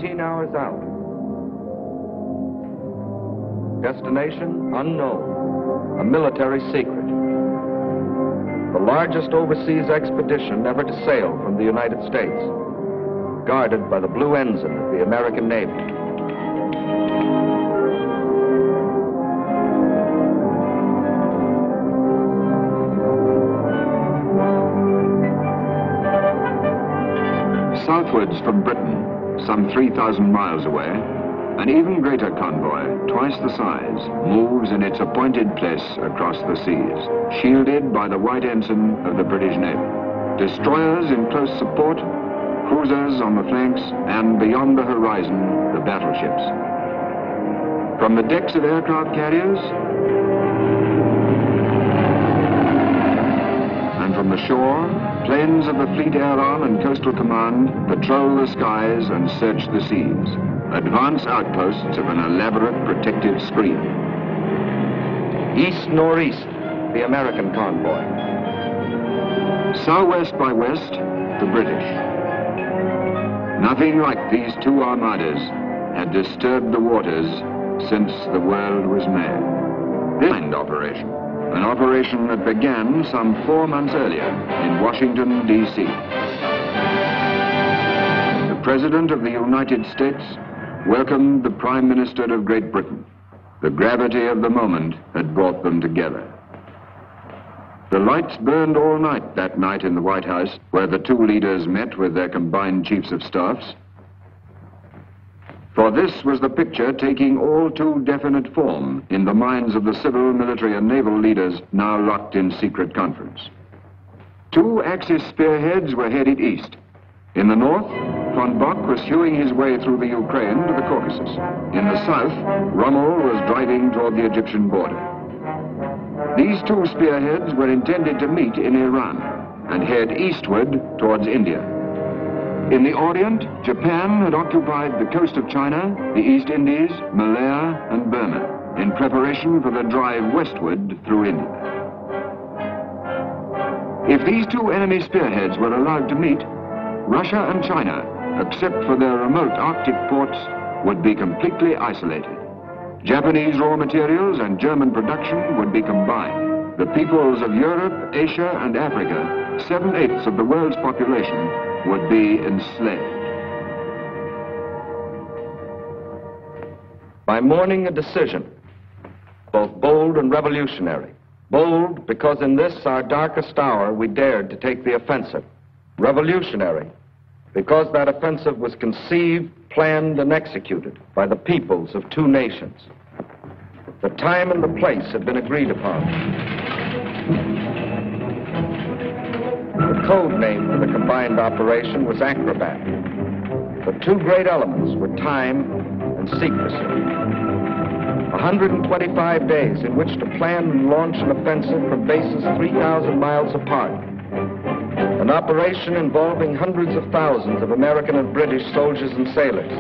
18 hours out. Destination unknown, a military secret. The largest overseas expedition ever to sail from the United States, guarded by the blue ensign of the American Navy. Southwards from Britain, some 3,000 miles away, an even greater convoy, twice the size, moves in its appointed place across the seas, shielded by the white ensign of the British Navy. Destroyers in close support, cruisers on the flanks, and beyond the horizon, the battleships. From the decks of aircraft carriers, and from the shore, planes of the Fleet Air Arm and Coastal Command patrol the skies and search the seas. Advance outposts of an elaborate protective screen. East-northeast, the American convoy. Southwest by west, the British. Nothing like these two armadas had disturbed the waters since the world was made. This operation, an operation that began some 4 months earlier in Washington, D.C. The President of the United States welcomed the Prime Minister of Great Britain. The gravity of the moment had brought them together. The lights burned all night that night in the White House, where the two leaders met with their combined chiefs of staffs. For this was the picture taking all too definite form in the minds of the civil, military, and naval leaders now locked in secret conference. Two Axis spearheads were headed east. In the north, von Bock was hewing his way through the Ukraine to the Caucasus. In the south, Rommel was driving toward the Egyptian border. These two spearheads were intended to meet in Iran and head eastward towards India. In the Orient, Japan had occupied the coast of China, the East Indies, Malaya, and Burma in preparation for the drive westward through India. If these two enemy spearheads were allowed to meet, Russia and China, except for their remote Arctic ports, would be completely isolated. Japanese raw materials and German production would be combined. The peoples of Europe, Asia, and Africa, 7/8 of the world's population, would be enslaved. By morning, a decision, both bold and revolutionary. Bold because in this, our darkest hour, we dared to take the offensive. Revolutionary because that offensive was conceived, planned, and executed by the peoples of two nations. The time and the place had been agreed upon. The code name for the combined operation was Acrobat. The two great elements were time and secrecy. 125 days in which to plan and launch an offensive from bases 3,000 miles apart. An operation involving hundreds of thousands of American and British soldiers and sailors,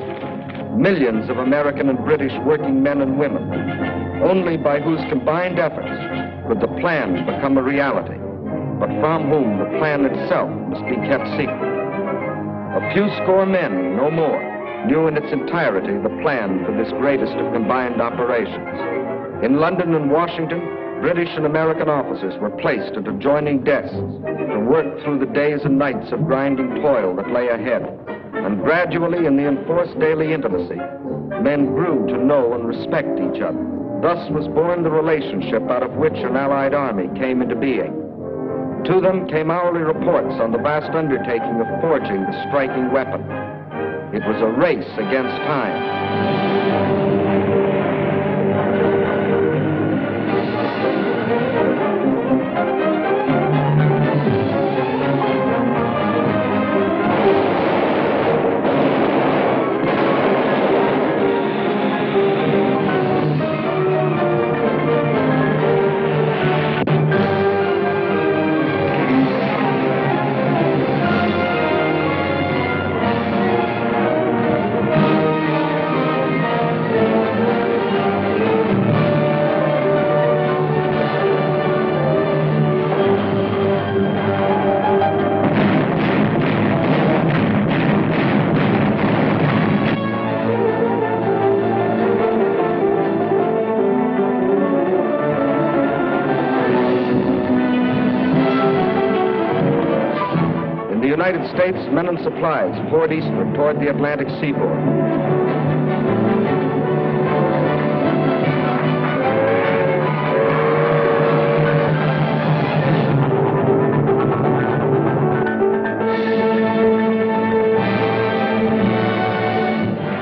millions of American and British working men and women, only by whose combined efforts could the plan become a reality, but from whom the plan itself must be kept secret. A few score men, no more, knew in its entirety the plan for this greatest of combined operations. In London and Washington, British and American officers were placed at adjoining desks to work through the days and nights of grinding toil that lay ahead. And gradually, in the enforced daily intimacy, men grew to know and respect each other. Thus was born the relationship out of which an Allied army came into being. To them came hourly reports on the vast undertaking of forging the striking weapon. It was a race against time. United States men and supplies poured eastward toward the Atlantic seaboard.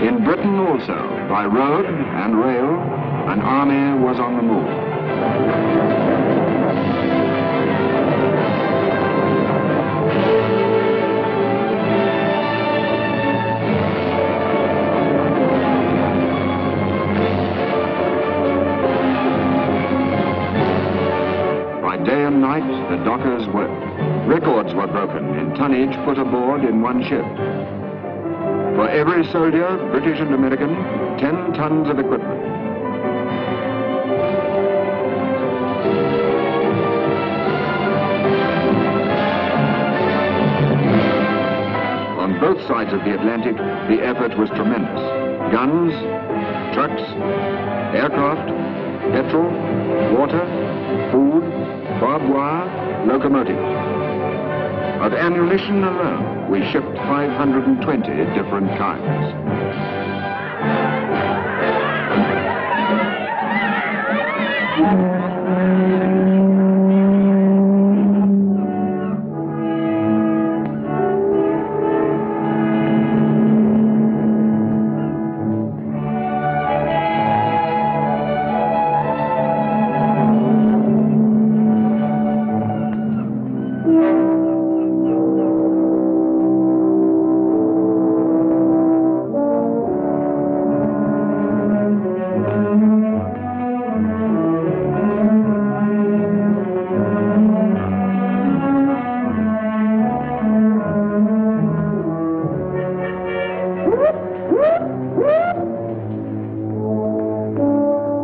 In Britain also, by road and rail, an army was on the move. Day and night, the dockers worked. Records were broken in tonnage put aboard in one ship. For every soldier, British and American, 10 tons of equipment. On both sides of the Atlantic, the effort was tremendous. Guns, trucks, aircraft, petrol, water, food, barbed wire, locomotives. Of ammunition alone, we shipped 520 different kinds.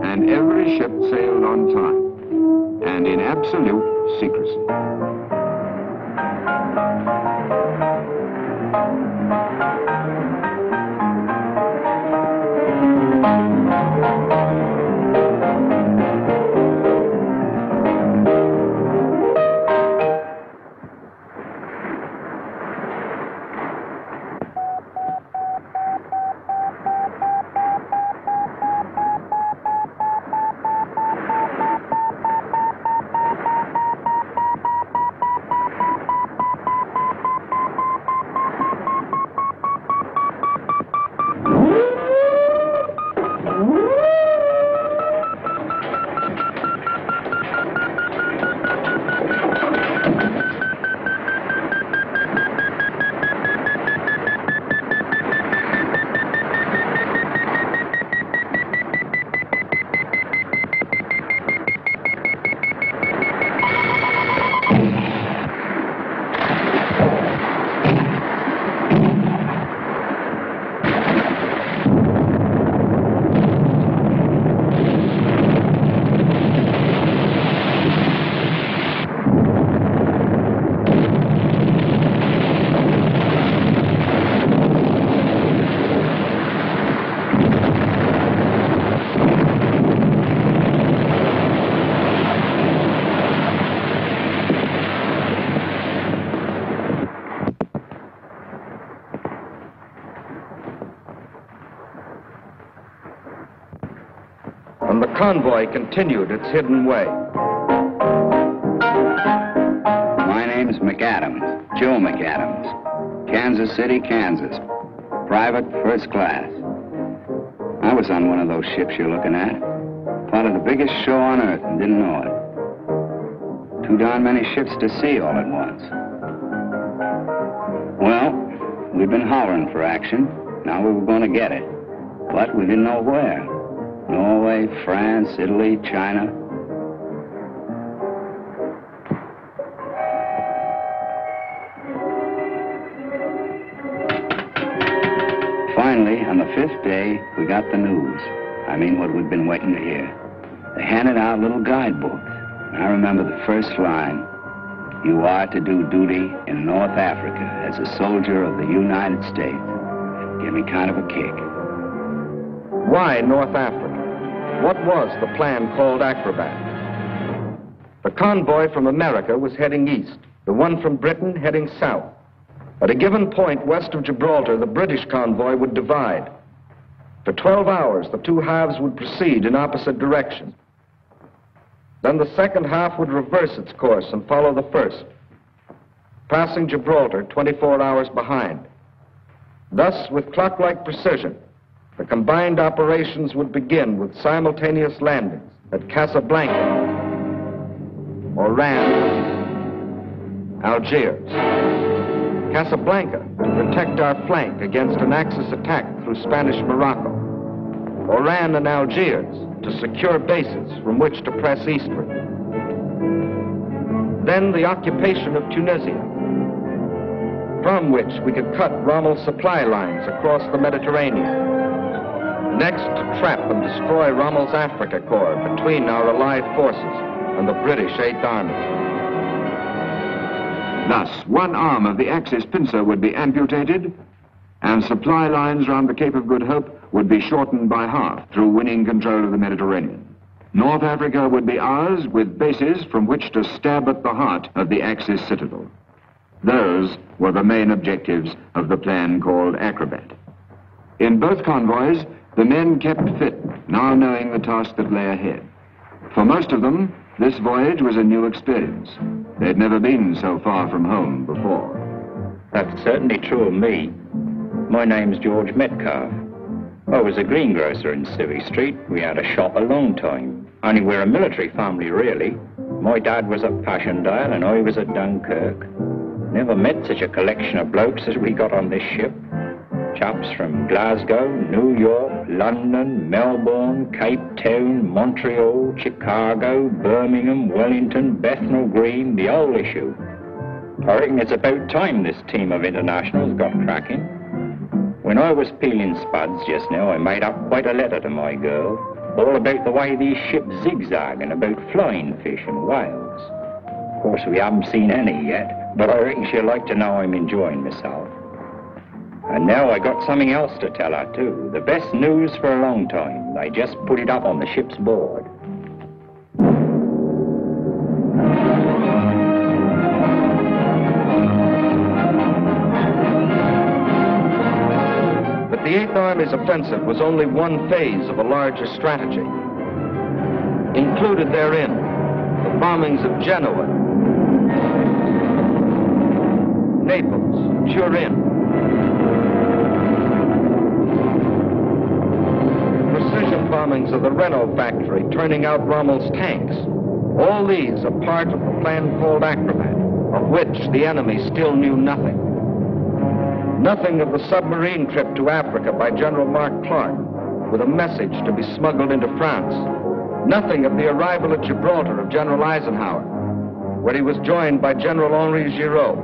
And every ship sailed on time, and in absolute secrecy. And the convoy continued its hidden way. My name's McAdams, Joe McAdams, Kansas City, Kansas. Private, first class. I was on one of those ships you're looking at. Part of the biggest show on earth and didn't know it. Too darn many ships to see all at once. Well, we'd been hollering for action. Now we were going to get it. But we didn't know where. Norway, France, Italy, China. Finally, on the 5th day, we got the news. I mean, what we'd been waiting to hear. They handed out little guidebooks. And I remember the first line, "You are to do duty in North Africa as a soldier of the United States." Gave me kind of a kick. Why North Africa? What was the plan called Acrobat? The convoy from America was heading east, the one from Britain heading south. At a given point west of Gibraltar, the British convoy would divide. For 12 hours, the two halves would proceed in opposite directions. Then the second half would reverse its course and follow the first, passing Gibraltar 24 hours behind. Thus, with clock-like precision, the combined operations would begin with simultaneous landings at Casablanca, Oran, Algiers. Casablanca to protect our flank against an Axis attack through Spanish Morocco. Oran and Algiers to secure bases from which to press eastward. Then the occupation of Tunisia, from which we could cut Rommel's supply lines across the Mediterranean. Next, to trap and destroy Rommel's Africa Corps between our allied forces and the British Eighth Army. Thus, one arm of the Axis pincer would be amputated, and supply lines round the Cape of Good Hope would be shortened by half through winning control of the Mediterranean. North Africa would be ours, with bases from which to stab at the heart of the Axis citadel. Those were the main objectives of the plan called Acrobat. In both convoys, the men kept fit, now knowing the task that lay ahead. For most of them, this voyage was a new experience. They'd never been so far from home before. That's certainly true of me. My name's George Metcalf. I was a greengrocer in Civvy Street. We had a shop a long time. Only we're a military family, really. My dad was at Passchendaele and I was at Dunkirk. Never met such a collection of blokes as we got on this ship. Chaps from Glasgow, New York, London, Melbourne, Cape Town, Montreal, Chicago, Birmingham, Wellington, Bethnal Green, the whole issue. I reckon it's about time this team of internationals got cracking. When I was peeling spuds just now, I made up quite a letter to my girl, all about the way these ships zigzag and about flying fish and whales. Of course, we haven't seen any yet, but I reckon she'll like to know I'm enjoying myself. And now I got something else to tell her too. The best news for a long time. They just put it up on the ship's board. But the Eighth Army's offensive was only one phase of a larger strategy. Included therein, the bombings of Genoa, Naples, Turin, bombings of the Renault factory, turning out Rommel's tanks. All these are part of the plan called Acrobat, of which the enemy still knew nothing. Nothing of the submarine trip to Africa by General Mark Clark, with a message to be smuggled into France. Nothing of the arrival at Gibraltar of General Eisenhower, where he was joined by General Henri Giraud,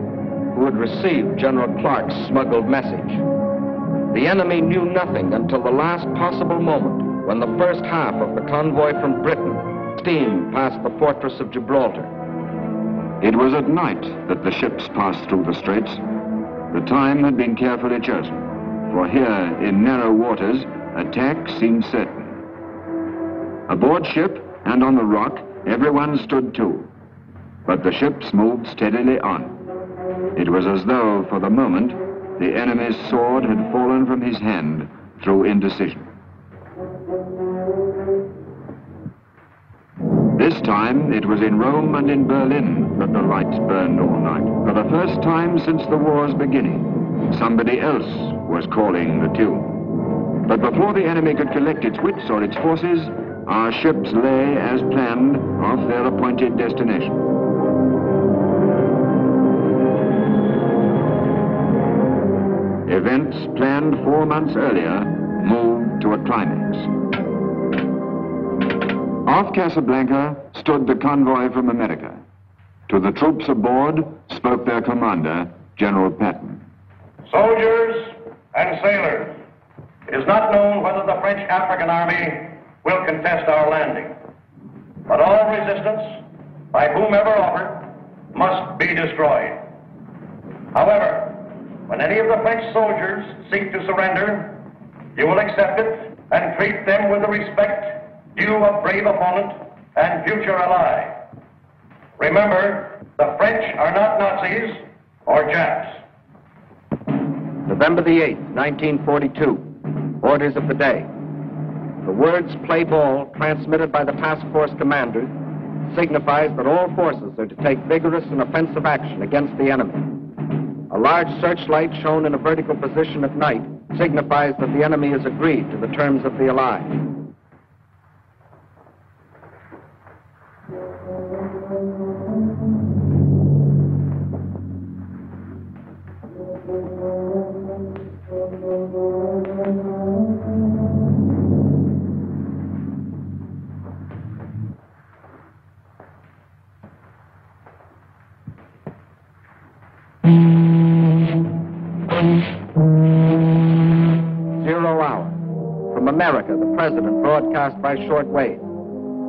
who had received General Clark's smuggled message. The enemy knew nothing until the last possible moment, when the first half of the convoy from Britain steamed past the fortress of Gibraltar. It was at night that the ships passed through the straits. The time had been carefully chosen, for here in narrow waters, attack seemed certain. Aboard ship and on the rock, everyone stood to, but the ships moved steadily on. It was as though, for the moment, the enemy's sword had fallen from his hand through indecision. This time, it was in Rome and in Berlin that the lights burned all night. For the first time since the war's beginning, somebody else was calling the tune. But before the enemy could collect its wits or its forces, our ships lay, as planned, off their appointed destination. Events planned 4 months earlier moved to a climax. Off Casablanca stood the convoy from America. To the troops aboard spoke their commander, General Patton. Soldiers and sailors, it is not known whether the French African Army will contest our landing, but all resistance, by whomever offered, must be destroyed. However, when any of the French soldiers seek to surrender, you will accept it and treat them with the respect due a brave opponent and future ally. Remember, the French are not Nazis or Japs. November the 8th, 1942. Orders of the day. The words "play ball," transmitted by the task force commanders, signifies that all forces are to take vigorous and offensive action against the enemy. A large searchlight shown in a vertical position at night signifies that the enemy has agreed to the terms of the allies. From America, the President broadcast by shortwave.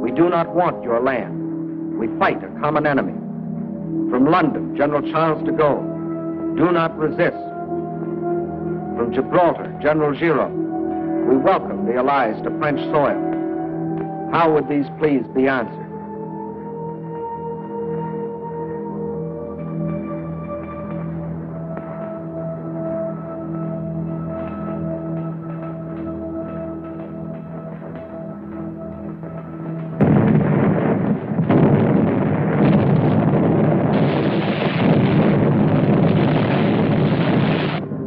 We do not want your land. We fight a common enemy. From London, General Charles de Gaulle. Do not resist. From Gibraltar, General Giraud. We welcome the Allies to French soil. How would these pleas be answered?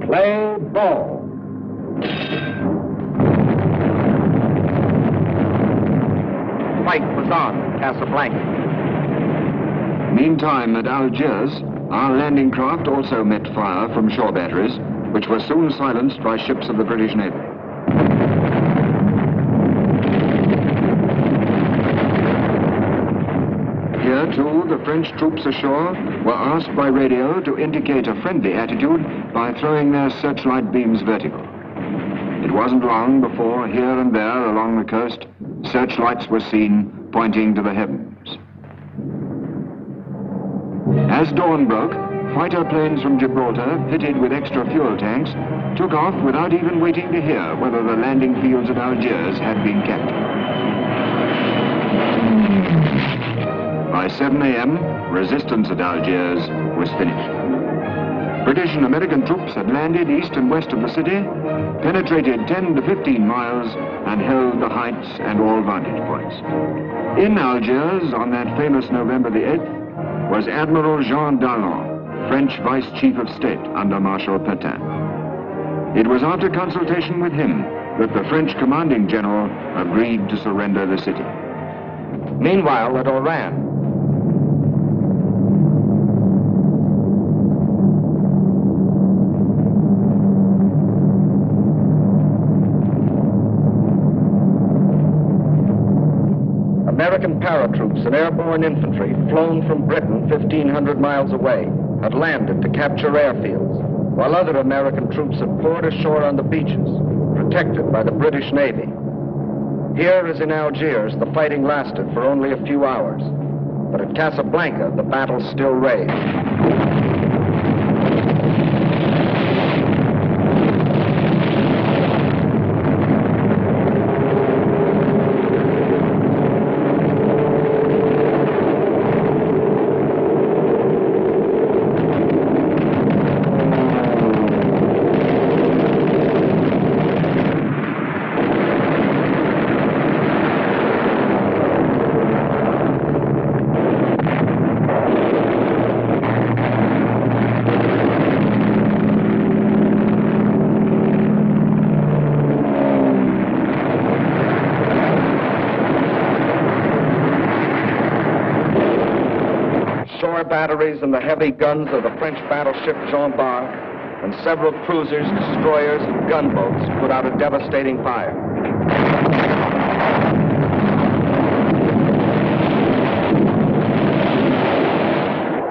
Play ball. Fight was on at Casablanca. Meantime, at Algiers, our landing craft also met fire from shore batteries, which were soon silenced by ships of the British Navy. Here, too, the French troops ashore were asked by radio to indicate a friendly attitude by throwing their searchlight beams vertical. It wasn't long before, here and there along the coast, searchlights were seen pointing to the heavens. As dawn broke, fighter planes from Gibraltar, pitted with extra fuel tanks, took off without even waiting to hear whether the landing fields at Algiers had been kept. By 7 a.m., resistance at Algiers was finished. British and American troops had landed east and west of the city, penetrated 10 to 15 miles, and held the heights and all vantage points. In Algiers, on that famous November the 8th, was Admiral Jean Dallon, French Vice Chief of State under Marshal Pétain. It was after consultation with him that the French commanding general agreed to surrender the city. Meanwhile, at Oran, American paratroops and airborne infantry, flown from Britain 1,500 miles away, had landed to capture airfields, while other American troops had poured ashore on the beaches, protected by the British Navy. Here, as in Algiers, the fighting lasted for only a few hours, but at Casablanca, the battle still raged. Batteries and the heavy guns of the French battleship Jean Bart and several cruisers, destroyers, and gunboats put out a devastating fire.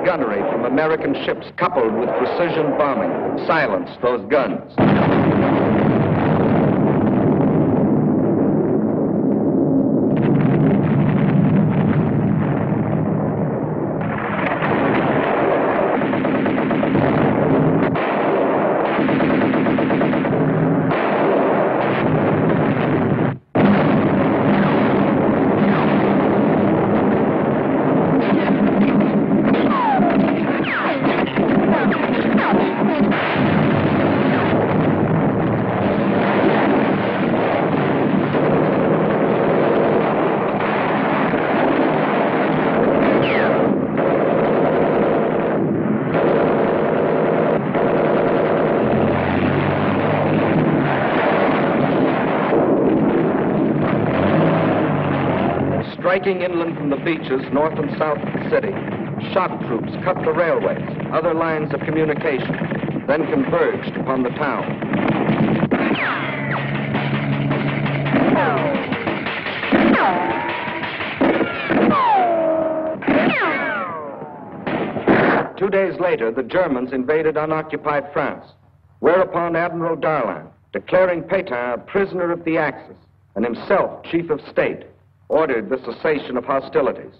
Gunnery from American ships coupled with precision bombing silenced those guns. Striking inland from the beaches north and south of the city, shock troops cut the railways, other lines of communication, then converged upon the town. 2 days later, the Germans invaded unoccupied France, whereupon Admiral Darlan, declaring Pétain a prisoner of the Axis and himself chief of state, ordered the cessation of hostilities.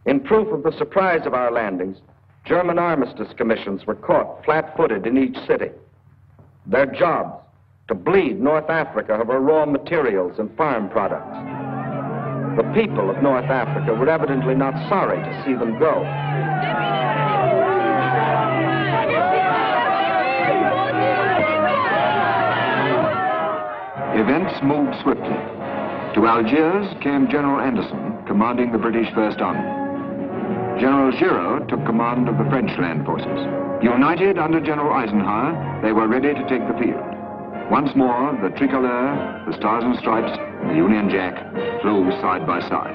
In proof of the surprise of our landings, German armistice commissions were caught flat-footed in each city. Their jobs, to bleed North Africa of her raw materials and farm products. The people of North Africa were evidently not sorry to see them go. Events moved swiftly. To Algiers came General Anderson, commanding the British First Army. General Giraud took command of the French land forces. United under General Eisenhower, they were ready to take the field. Once more, the tricolor, the Stars and Stripes, and the Union Jack flew side by side.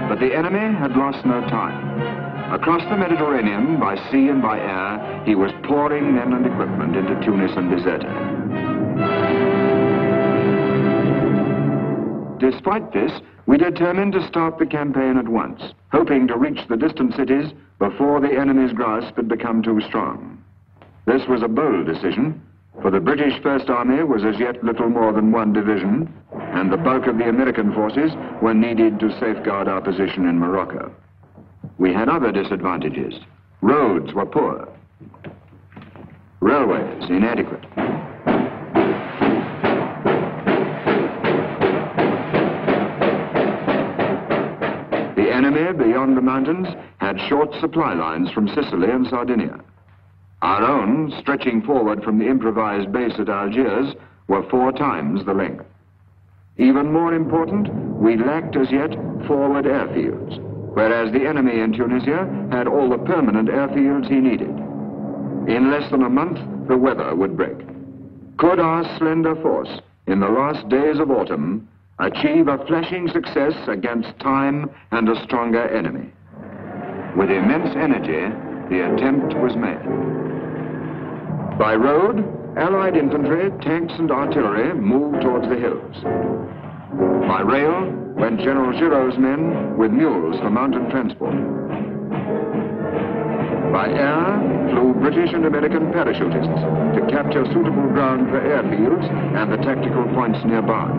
But the enemy had lost no time. Across the Mediterranean, by sea and by air, he was pouring men and equipment into Tunis and Bizerte. Despite this, we determined to start the campaign at once, hoping to reach the distant cities before the enemy's grasp had become too strong. This was a bold decision, for the British First Army was as yet little more than one division, and the bulk of the American forces were needed to safeguard our position in Morocco. We had other disadvantages. Roads were poor. Railways inadequate. The enemy beyond the mountains had short supply lines from Sicily and Sardinia. Our own, stretching forward from the improvised base at Algiers, were 4 times the length. Even more important, we lacked as yet forward airfields, whereas the enemy in Tunisia had all the permanent airfields he needed. In less than a month, the weather would break. Could our slender force, in the last days of autumn, achieve a flashing success against time and a stronger enemy? With immense energy, the attempt was made. By road, Allied infantry, tanks and artillery moved towards the hills. By rail went General Giraud's men with mules for mountain transport. By air flew British and American parachutists to capture suitable ground for airfields and the tactical points nearby.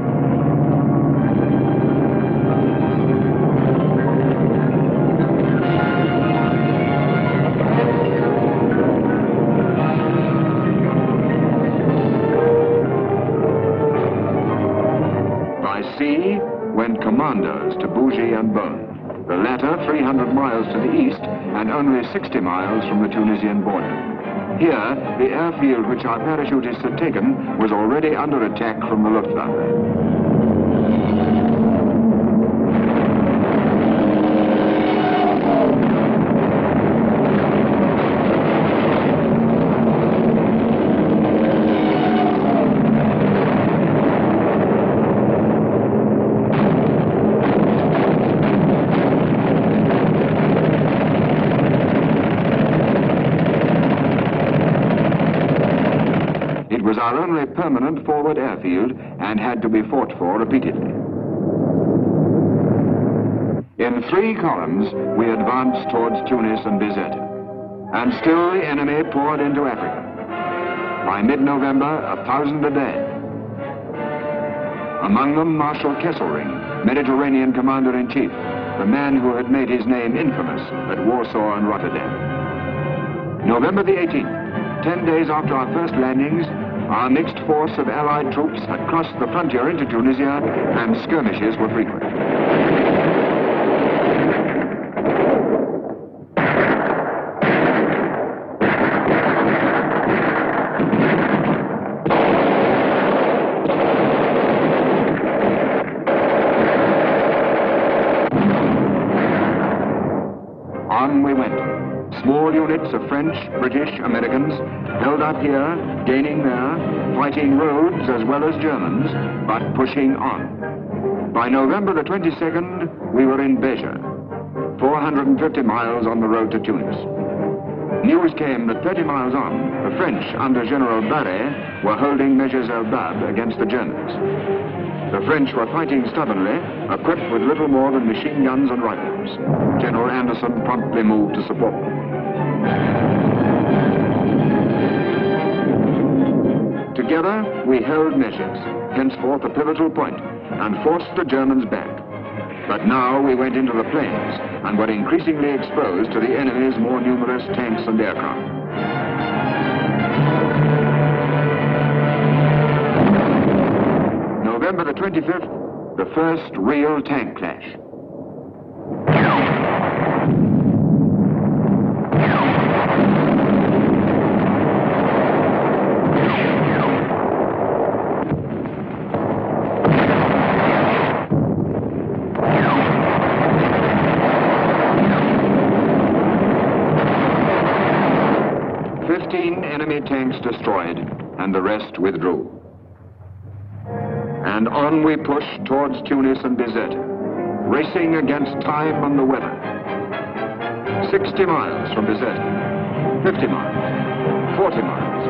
Sea went commandos to Bougie and Bonn, the latter 300 miles to the east and only 60 miles from the Tunisian border. Here, the airfield which our parachutists had taken was already under attack from the Luftwaffe. Our only permanent forward airfield and had to be fought for repeatedly. In 3 columns, we advanced towards Tunis and Bizerte, and still the enemy poured into Africa. By mid-November, 1,000 a day. Among them, Marshal Kesselring, Mediterranean Commander-in-Chief, the man who had made his name infamous at Warsaw and Rotterdam. November the 18th, 10 days after our first landings, our mixed force of Allied troops had crossed the frontier into Tunisia, and skirmishes were frequent. On we went. Small units of French, British, Americans held up here, gaining there, fighting Rhodes as well as Germans, but pushing on. By November the 22nd, we were in Béja, 450 miles on the road to Tunis. News came that 30 miles on, the French, under General Barré, were holding Meges el Bab against the Germans. The French were fighting stubbornly, equipped with little more than machine guns and rifles. General Anderson promptly moved to support them. Together, we held Meges, henceforth a pivotal point, and forced the Germans back. But now we went into the plains and were increasingly exposed to the enemy's more numerous tanks and aircraft. November the 25th, the first real tank clash. 15 enemy tanks destroyed, and the rest withdrew. And on we pushed towards Tunis and Bizerte, racing against time and the weather. 60 miles from Bizerte, 50 miles, 40 miles.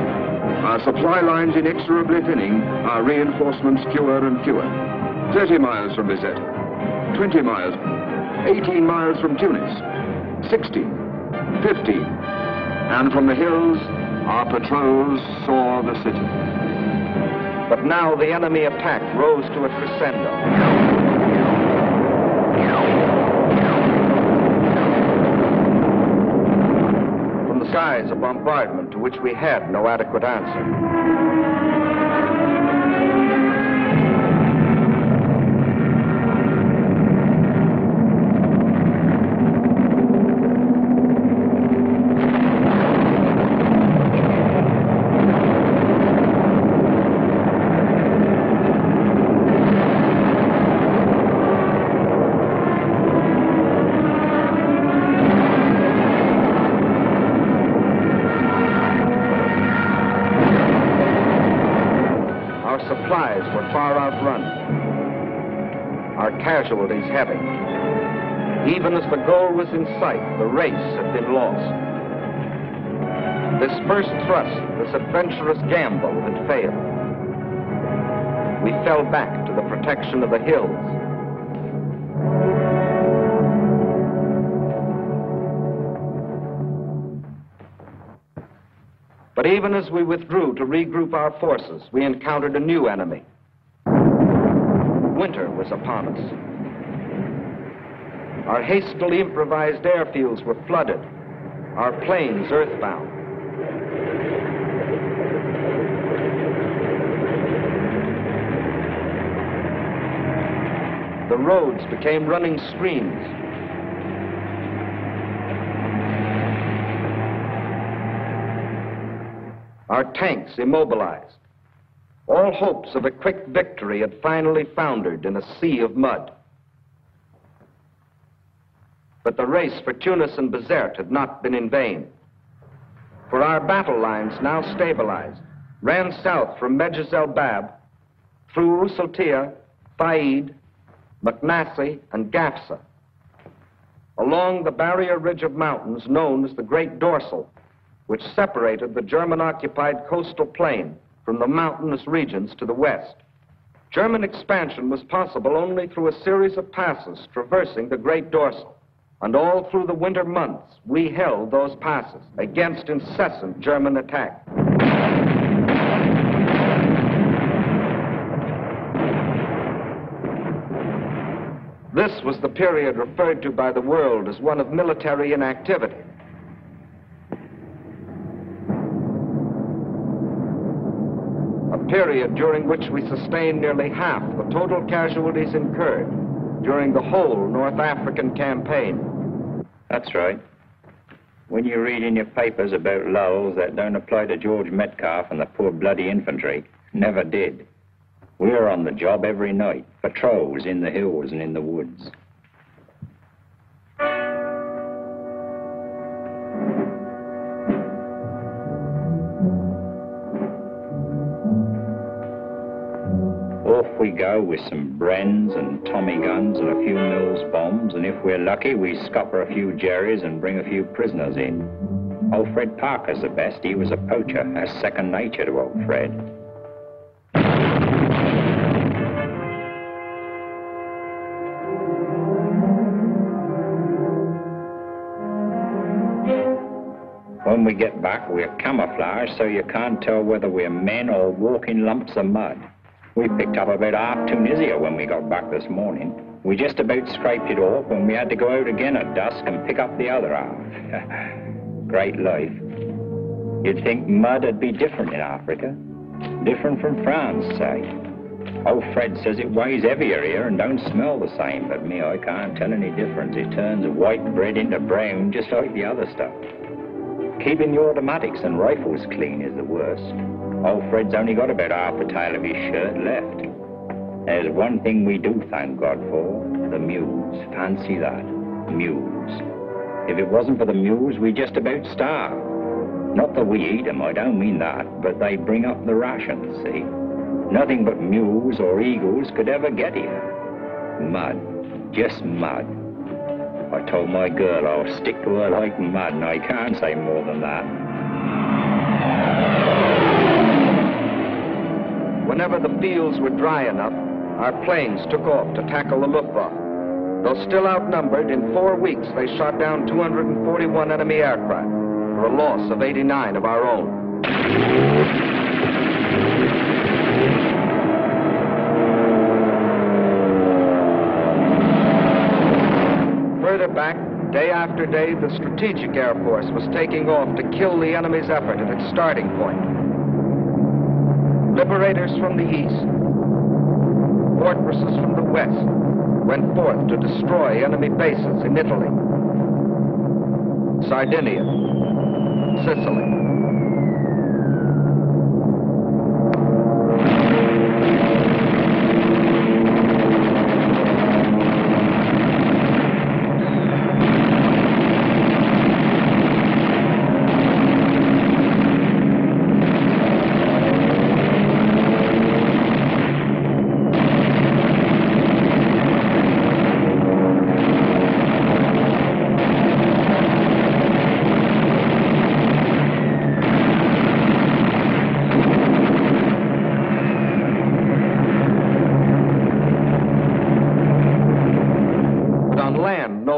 Our supply lines inexorably thinning, our reinforcements fewer and fewer. 30 miles from Bizerte, 20 miles, 18 miles from Tunis, 16, 15. And from the hills, our patrols saw the city. But now the enemy attack rose to a crescendo. From the skies, a bombardment to which we had no adequate answer. Far outrun. Our casualties heavy. Even as the goal was in sight, the race had been lost. This first thrust, this adventurous gamble had failed. We fell back to the protection of the hills. But even as we withdrew to regroup our forces, we encountered a new enemy. Winter was upon us. Our hastily improvised airfields were flooded, our planes earthbound. The roads became running streams. Our tanks immobilized. All hopes of a quick victory had finally foundered in a sea of mud. But the race for Tunis and Bizerte had not been in vain. For our battle lines, now stabilized, ran south from Meges el Bab, through Usultia, Faid, Maknassi, and Gafsa, along the barrier ridge of mountains known as the Great Dorsal, which separated the German-occupied coastal plain from the mountainous regions to the west. German expansion was possible only through a series of passes traversing the Great Dorsal. And all through the winter months, we held those passes against incessant German attack. This was the period referred to by the world as one of military inactivity. A period during which we sustained nearly half the total casualties incurred during the whole North African campaign. That's right. When you read in your papers about lulls, that don't apply to George Metcalf and the poor bloody infantry. Never did. We were on the job every night, patrols in the hills and in the woods. we go with some Brens and Tommy guns and a few Mills bombs, and if we're lucky, we scupper a few Jerrys and bring a few prisoners in. Old Fred Parker's the best. He was a poacher. That's second nature to old Fred. When we get back, we're camouflaged so you can't tell whether we're men or walking lumps of mud. We picked up about half Tunisia when we got back this morning. We just about scraped it off and we had to go out again at dusk and pick up the other half. Great life. You'd think mud would be different in Africa. Different from France, say. Old Fred says it weighs heavier here and don't smell the same, but me, I can't tell any difference. It turns white bread into brown just like the other stuff. Keeping your automatics and rifles clean is the worst. Old Fred's only got about half a tail of his shirt left. There's one thing we do thank God for, the mules. Fancy that, mules. If it wasn't for the mules, we'd just about starve. Not that we eat them, I don't mean that, but they bring up the rations, see? Nothing but mules or eagles could ever get here. Mud, just mud. I told my girl I'll stick to her like mud, and I can't say more than that. Whenever the fields were dry enough, our planes took off to tackle the Luftwaffe. Though still outnumbered, in 4 weeks they shot down 241 enemy aircraft, for a loss of 89 of our own. Further back, day after day, the Strategic Air Force was taking off to kill the enemy's effort at its starting point. Liberators from the east, fortresses from the west, went forth to destroy enemy bases in Italy, Sardinia, Sicily.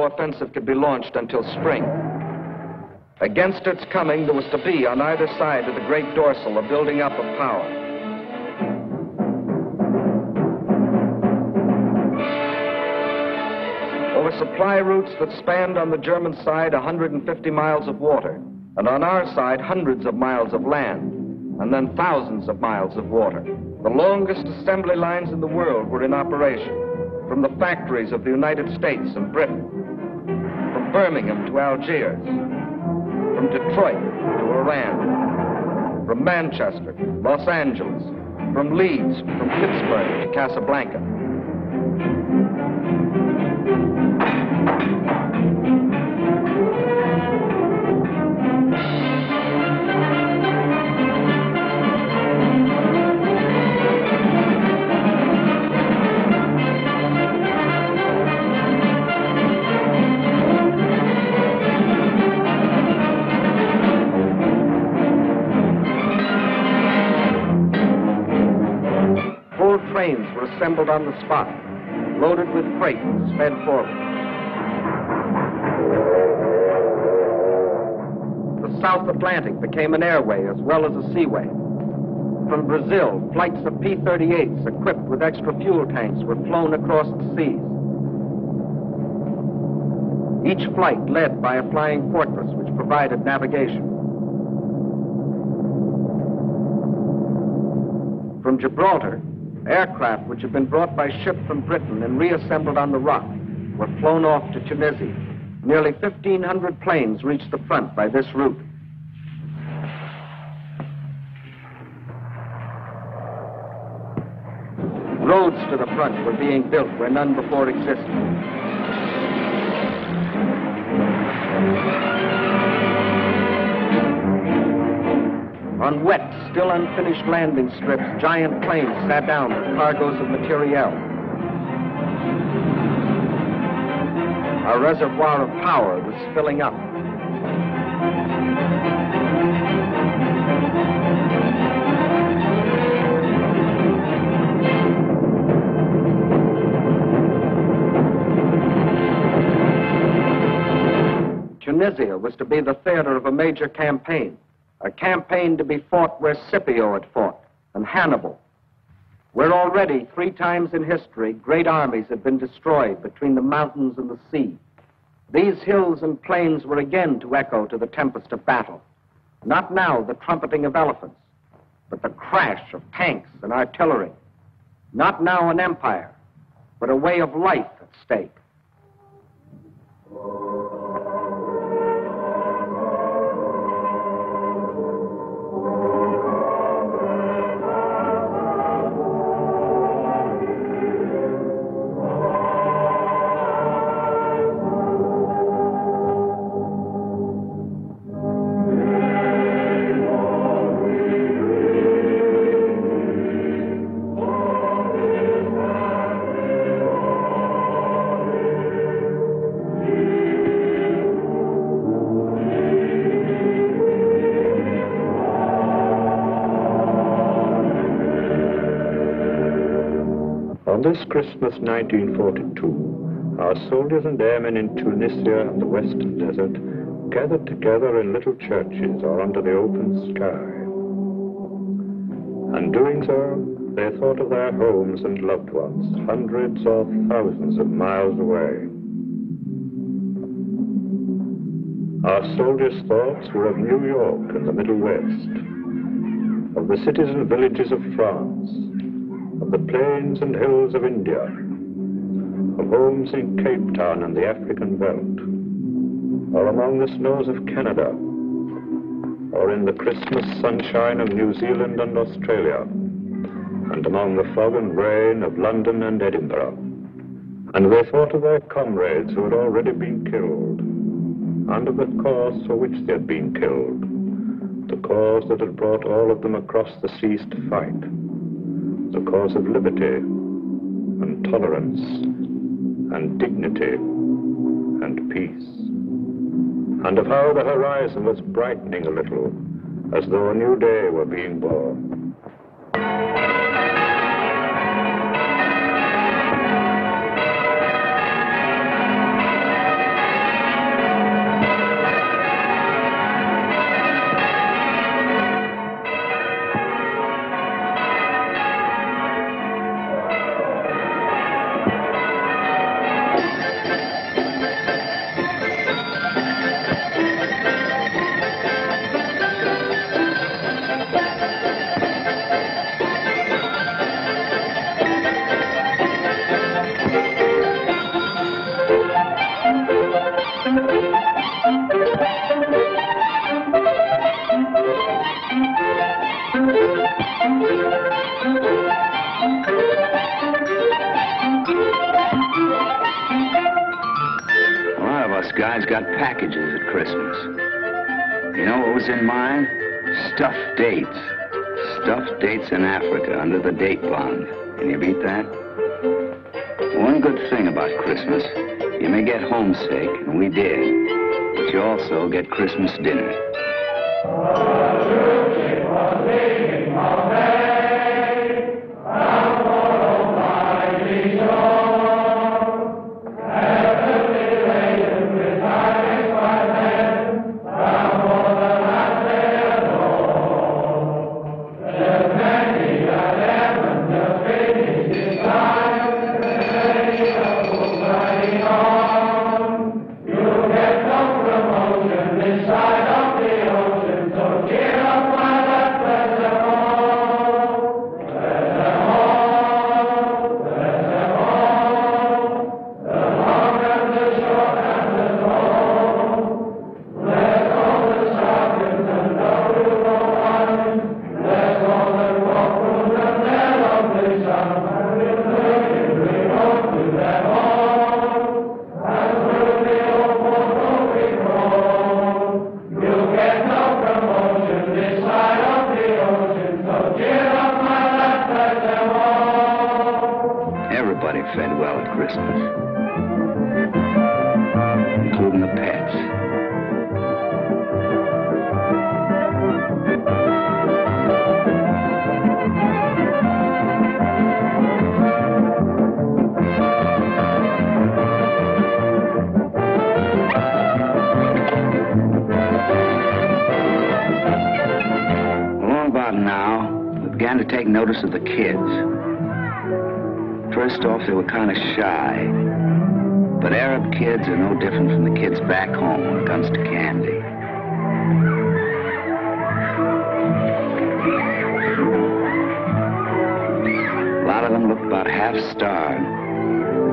Offensive could be launched until spring. Against its coming, there was to be, on either side of the great dorsal, a building up of power. Over supply routes that spanned on the German side 150 miles of water, and on our side hundreds of miles of land, and then thousands of miles of water. The longest assembly lines in the world were in operation, from the factories of the United States and Britain. From Birmingham to Algiers, from Detroit to Oran, from Manchester, Los Angeles, from Leeds, from Pittsburgh to Casablanca. Trains were assembled on the spot, loaded with freight and sped forward. The South Atlantic became an airway as well as a seaway. From Brazil, flights of P-38s equipped with extra fuel tanks were flown across the seas. Each flight led by a flying fortress which provided navigation. From Gibraltar, aircraft which had been brought by ship from Britain and reassembled on the Rock were flown off to Tunisia. Nearly 1,500 planes reached the front by this route. Roads to the front were being built where none before existed. On wet, still unfinished landing strips, giant planes sat down with cargoes of materiel. Our reservoir of power was filling up. Tunisia was to be the theater of a major campaign, a campaign to be fought where Scipio had fought, and Hannibal, where already 3 times in history great armies had been destroyed between the mountains and the sea. These hills and plains were again to echo to the tempest of battle. Not now the trumpeting of elephants, but the crash of tanks and artillery. Not now an empire, but a way of life at stake. On this Christmas 1942, our soldiers and airmen in Tunisia and the Western Desert gathered together in little churches or under the open sky. And doing so, they thought of their homes and loved ones, hundreds or thousands of miles away. Our soldiers' thoughts were of New York and the Middle West, of the cities and villages of France, of the plains and hills of India, of homes in Cape Town and the African veldt, or among the snows of Canada, or in the Christmas sunshine of New Zealand and Australia, and among the fog and rain of London and Edinburgh. And they thought of their comrades who had already been killed, and of the cause for which they had been killed, the cause that had brought all of them across the seas to fight, the cause of liberty and tolerance and dignity and peace, and of how the horizon was brightening a little as though a new day were being born. Guys got packages at Christmas. You know what was in mine? Stuffed dates. Stuffed dates in Africa under the date bond. Can you beat that? One good thing about Christmas, you may get homesick, and we did, but you also get Christmas dinner. Side of the ocean, so everybody fed well at Christmas, including the pets. Along about now, we began to take notice of the kids. First off, they were kind of shy. But Arab kids are no different from the kids back home when it comes to candy. A lot of them looked about half starved.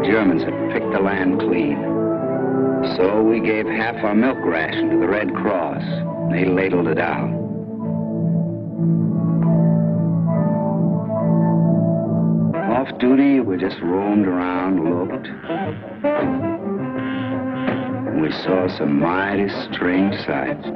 The Germans had picked the land clean. So we gave half our milk ration to the Red Cross. They ladled it out. Off duty, we just roamed around, looked. And we saw some mighty strange sights.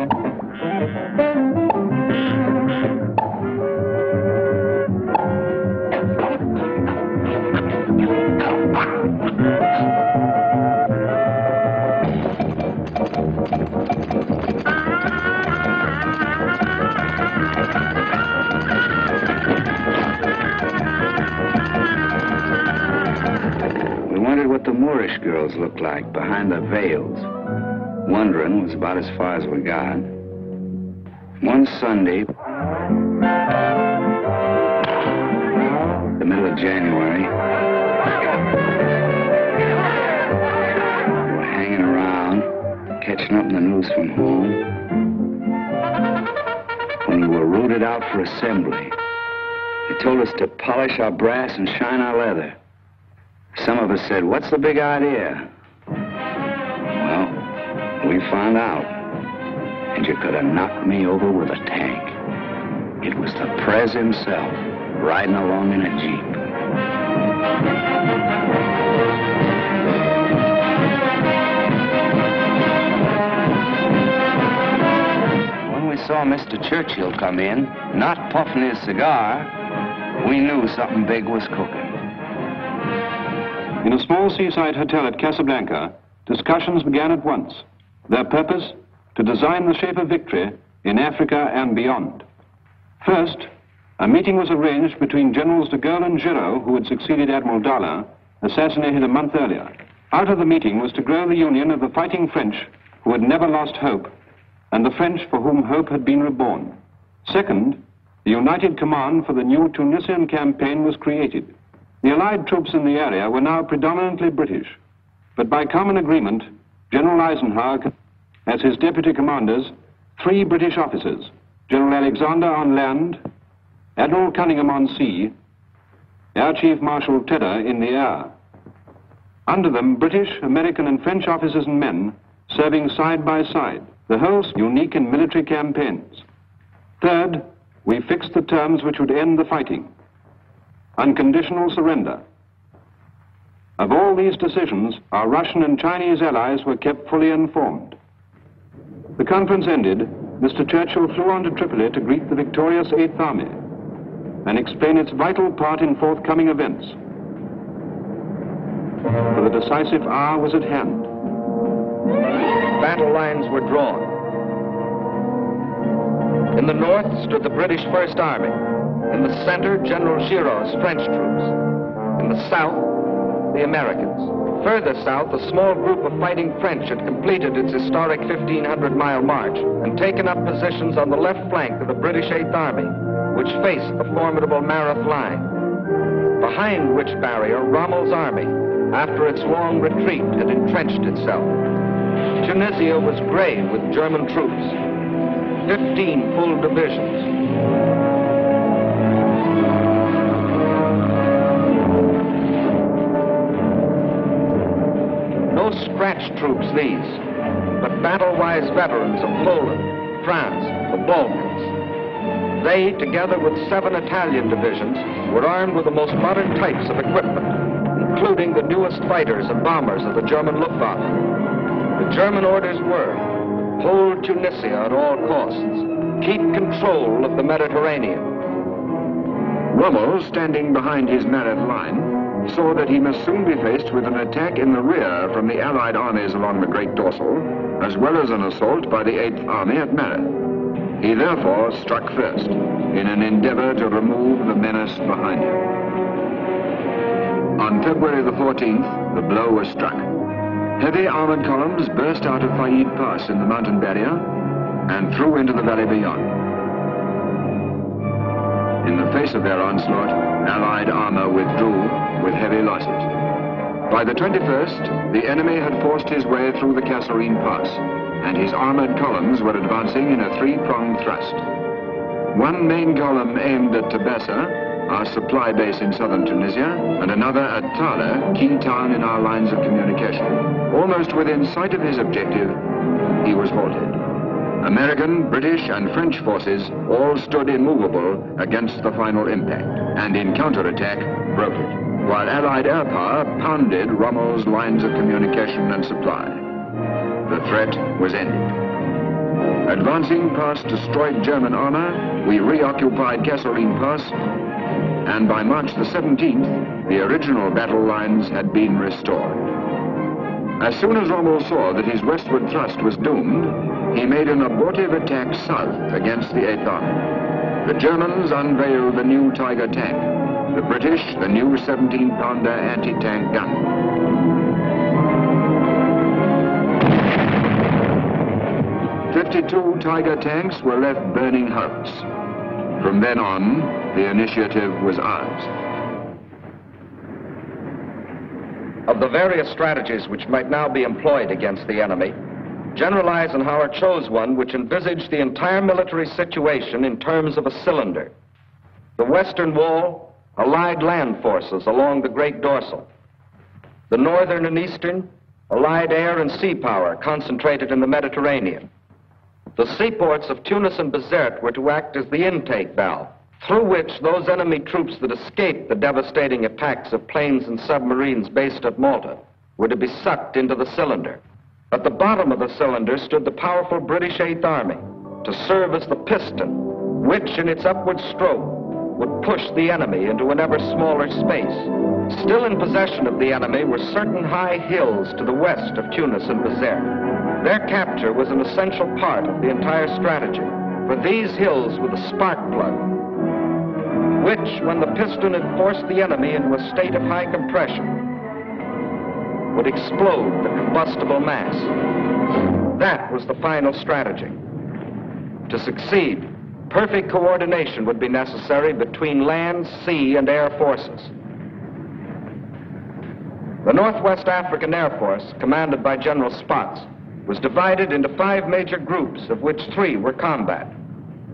What the Moorish girls looked like behind the veils. Wondering was about as far as we got. One Sunday, the middle of January, we were hanging around, catching up in the news from home, when we were rooted out for assembly. They told us to polish our brass and shine our leather. Some of us said, "What's the big idea?" Well, we found out. And you could have knocked me over with a tank. It was the Prez himself, riding along in a Jeep. When we saw Mr. Churchill come in, not puffing his cigar, we knew something big was cooking. In a small seaside hotel at Casablanca, discussions began at once. Their purpose, to design the shape of victory in Africa and beyond. First, a meeting was arranged between Generals de Gaulle and Giraud, who had succeeded Admiral Darlan, assassinated a month earlier. Out of the meeting was to grow the union of the fighting French, who had never lost hope, and the French for whom hope had been reborn. Second, the united command for the new Tunisian campaign was created. The Allied troops in the area were now predominantly British, but by common agreement, General Eisenhower, as his deputy commanders, 3 British officers, General Alexander on land, Admiral Cunningham on sea, Air Chief Marshal Tedder in the air. Under them, British, American, and French officers and men serving side by side, the whole unique in military campaigns. Third, we fixed the terms which would end the fighting. Unconditional surrender. Of all these decisions, our Russian and Chinese allies were kept fully informed. The conference ended, Mr. Churchill flew on to Tripoli to greet the victorious 8th Army and explain its vital part in forthcoming events. For the decisive hour was at hand. Battle lines were drawn. In the north stood the British First Army. In the center, General Giraud's French troops. In the south, the Americans. Further south, a small group of fighting French had completed its historic 1,500-mile march and taken up positions on the left flank of the British 8th Army, which faced the formidable Mareth line. Behind which barrier, Rommel's army, after its long retreat, had entrenched itself. Tunisia was gray with German troops. 15 full divisions. No scratch troops these, but battle-wise veterans of Poland, France, the Balkans. They, together with 7 Italian divisions, were armed with the most modern types of equipment, including the newest fighters and bombers of the German Luftwaffe. The German orders were, hold Tunisia at all costs, keep control of the Mediterranean. Rommel, standing behind his Mareth line, saw that he must soon be faced with an attack in the rear from the Allied armies along the Great Dorsal, as well as an assault by the 8th Army at Mareth. He therefore struck first, in an endeavor to remove the menace behind him. On February the 14th, the blow was struck. Heavy armored columns burst out of Faid Pass in the mountain barrier and through into the valley beyond. In the face of their onslaught, Allied armor withdrew with heavy losses. By the 21st, the enemy had forced his way through the Kasserine Pass, and his armored columns were advancing in a three-pronged thrust. One main column aimed at Tabessa, our supply base in southern Tunisia, and another at Tala, key town in our lines of communication. Almost within sight of his objective, he was halted. American, British, and French forces all stood immovable against the final impact, and in counterattack, broke it, while Allied air power pounded Rommel's lines of communication and supply. The threat was ended. Advancing past destroyed German armor, we reoccupied Kasserine Pass, and by March the 17th, the original battle lines had been restored. As soon as Rommel saw that his westward thrust was doomed, he made an abortive attack south against the 8th Army. The Germans unveiled the new Tiger tank, the British the new 17-pounder anti-tank gun. "52 Tiger tanks were left burning hulks. From then on, the initiative was ours." Of the various strategies which might now be employed against the enemy, General Eisenhower chose one which envisaged the entire military situation in terms of a cylinder. The Western Wall, Allied land forces along the Great Dorsal. The Northern and Eastern, Allied air and sea power concentrated in the Mediterranean. The seaports of Tunis and Bizerte were to act as the intake valve, through which those enemy troops that escaped the devastating attacks of planes and submarines based at Malta were to be sucked into the cylinder. At the bottom of the cylinder stood the powerful British 8th Army to serve as the piston, which in its upward stroke would push the enemy into an ever smaller space. Still in possession of the enemy were certain high hills to the west of Tunis and Bizerte. Their capture was an essential part of the entire strategy, for these hills were the spark plug, which, when the piston had forced the enemy into a state of high compression, would explode the combustible mass. That was the final strategy. To succeed, perfect coordination would be necessary between land, sea, and air forces. The Northwest African Air Force, commanded by General Spaatz, was divided into 5 major groups, of which 3 were combat.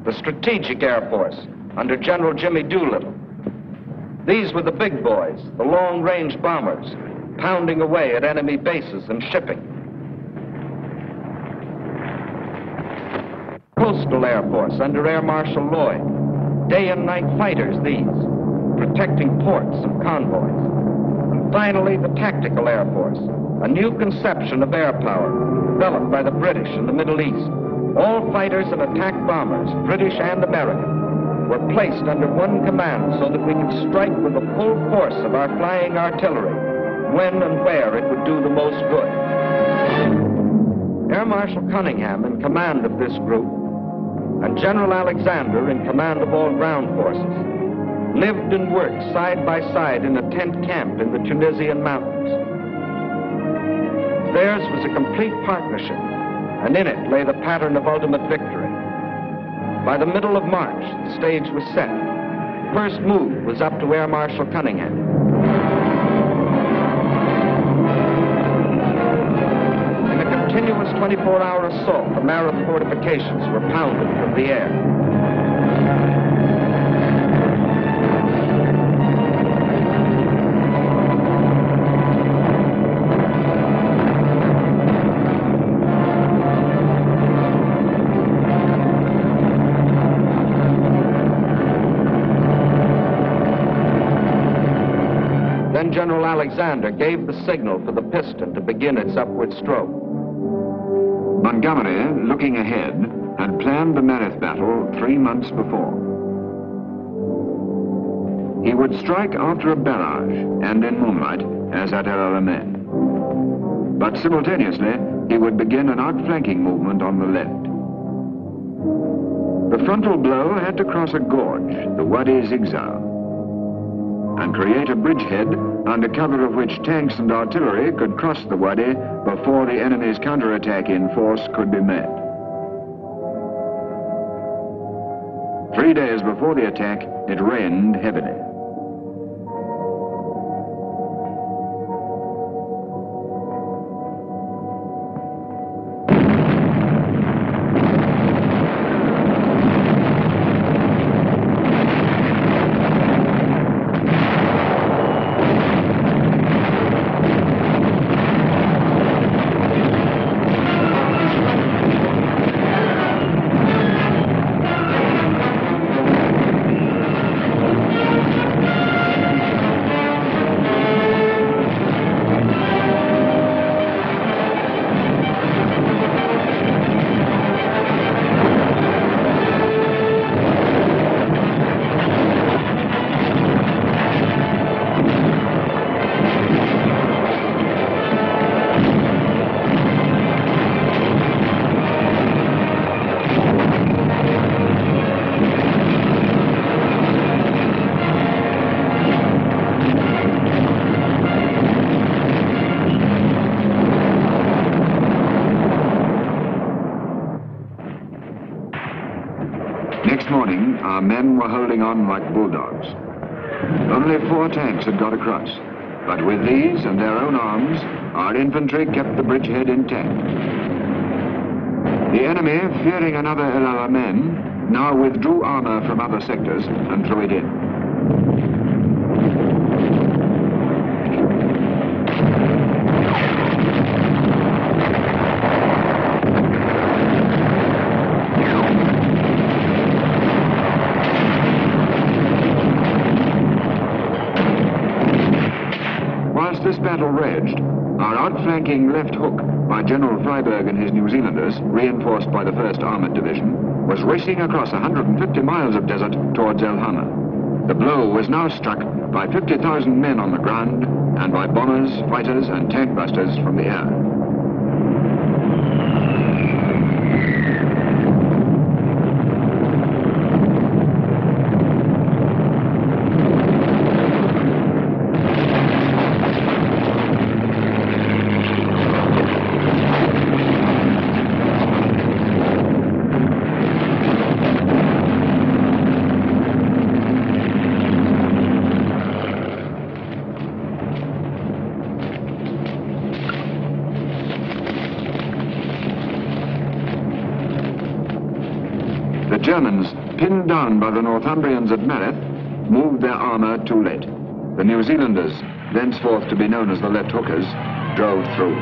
The Strategic Air Force, under General Jimmy Doolittle. These were the big boys, the long-range bombers, pounding away at enemy bases and shipping. Coastal Air Force under Air Marshal Lloyd. Day and night fighters, these, protecting ports and convoys. And finally, the Tactical Air Force, a new conception of air power developed by the British in the Middle East. All fighters and attack bombers, British and American, were placed under one command so that we could strike with the full force of our flying artillery when and where it would do the most good. Air Marshal Cunningham in command of this group, and General Alexander in command of all ground forces, lived and worked side by side in a tent camp in the Tunisian mountains. Theirs was a complete partnership, and in it lay the pattern of ultimate victory. By the middle of March, the stage was set. First move was up to Air Marshal Cunningham. Continuous 24-hour assault, the Mareth fortifications were pounded from the air. Then General Alexander gave the signal for the piston to begin its upward stroke. Montgomery, looking ahead, had planned the Mareth battle 3 months before. he would strike after a barrage and in moonlight, as at El Alamein. But simultaneously, he would begin an outflanking movement on the left. The frontal blow had to cross a gorge, the Wadi Zigzag, and create a bridgehead under cover of which tanks and artillery could cross the Wadi before the enemy's counterattack in force could be made. 3 days before the attack, it rained heavily. Next morning, our men were holding on like bulldogs. Only 4 tanks had got across, but with these and their own arms, our infantry kept the bridgehead intact. The enemy, fearing another El Alamein, now withdrew armor from other sectors and threw it in. This battle raged, our outflanking left hook by General Freiberg and his New Zealanders, reinforced by the 1st Armoured Division, was racing across 150 miles of desert towards El Hama. The blow was now struck by 50,000 men on the ground and by bombers, fighters and tank busters from the air. The Germans, pinned down by the Northumbrians at Mareth, moved their armour too late. The New Zealanders, thenceforth to be known as the left hookers, drove through.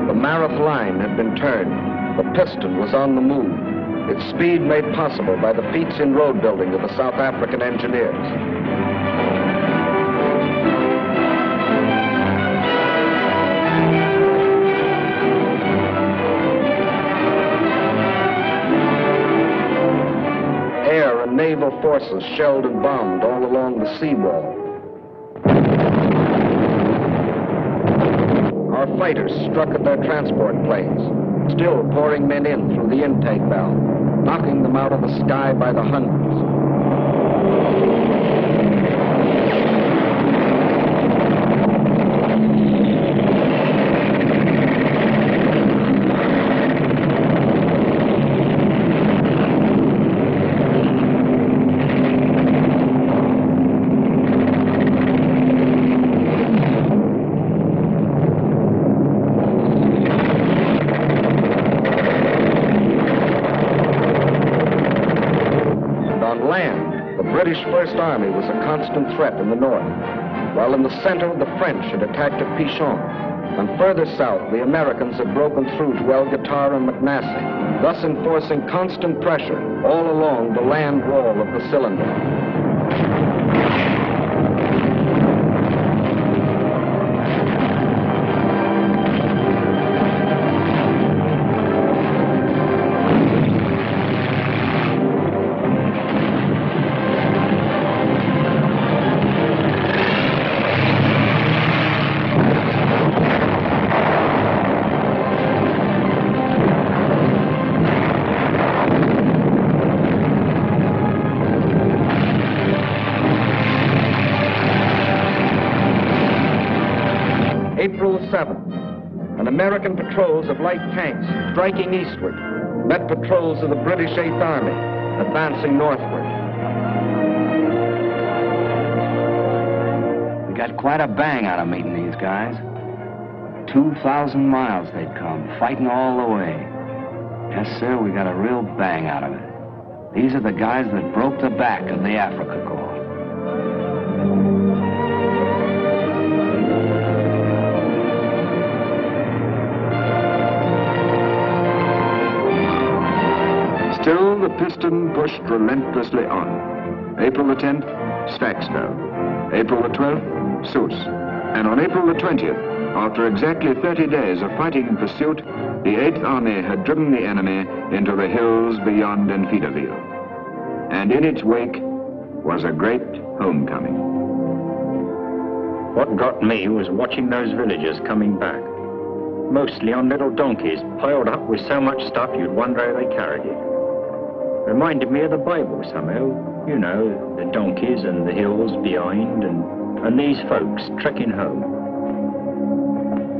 The Mareth line had been turned. The piston was on the move. Its speed made possible by the feats in road building of the South African engineers. Air and naval forces shelled and bombed all along the seawall. Our fighters struck at their transport planes, still pouring men in through the intake valve, knocking them out of the sky by the hundreds. The British First Army was a constant threat in the north, while in the center the French had attacked at Pichon, and further south the Americans had broken through to El Guitar and McNassy, thus enforcing constant pressure all along the land wall of the cylinder. April 7th, and American patrols of light tanks striking eastward met patrols of the British 8th Army advancing northward. We got quite a bang out of meeting these guys. 2,000 miles they'd come, fighting all the way. Yes, sir, we got a real bang out of it. These are the guys that broke the back of the Africa Corps. Still, the piston pushed relentlessly on. April the 10th, Sfaxville. April the 12th, Sousse. And on April the 20th, after exactly 30 days of fighting in pursuit, the 8th Army had driven the enemy into the hills beyond Enfidaville. And in its wake was a great homecoming. What got me was watching those villagers coming back. Mostly on little donkeys, piled up with so much stuff you'd wonder how they carried it. Reminded me of the Bible somehow. You know, the donkeys and the hills behind, and these folks trekking home.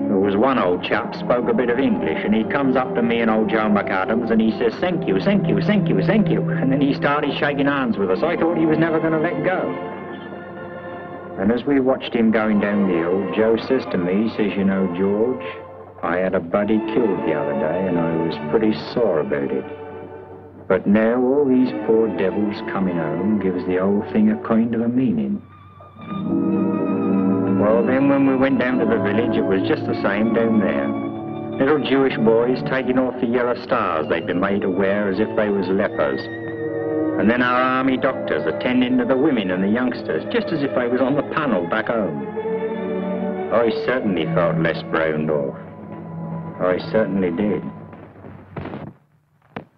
There was one old chap spoke a bit of English, and he comes up to me and old Joe McAdams, and he says, "Thank you, thank you, thank you, thank you." And then he started shaking hands with us. I thought he was never going to let go. And as we watched him going down the hill, Joe says to me, he says, "You know, George, I had a buddy killed the other day, and I was pretty sore about it. But now all these poor devils coming home gives the whole thing a kind of a meaning." Well, then when we went down to the village, it was just the same down there. Little Jewish boys taking off the yellow stars they'd been made to wear as if they was lepers. And then our army doctors attending to the women and the youngsters, just as if they was on the panel back home. I certainly felt less browned off. I certainly did.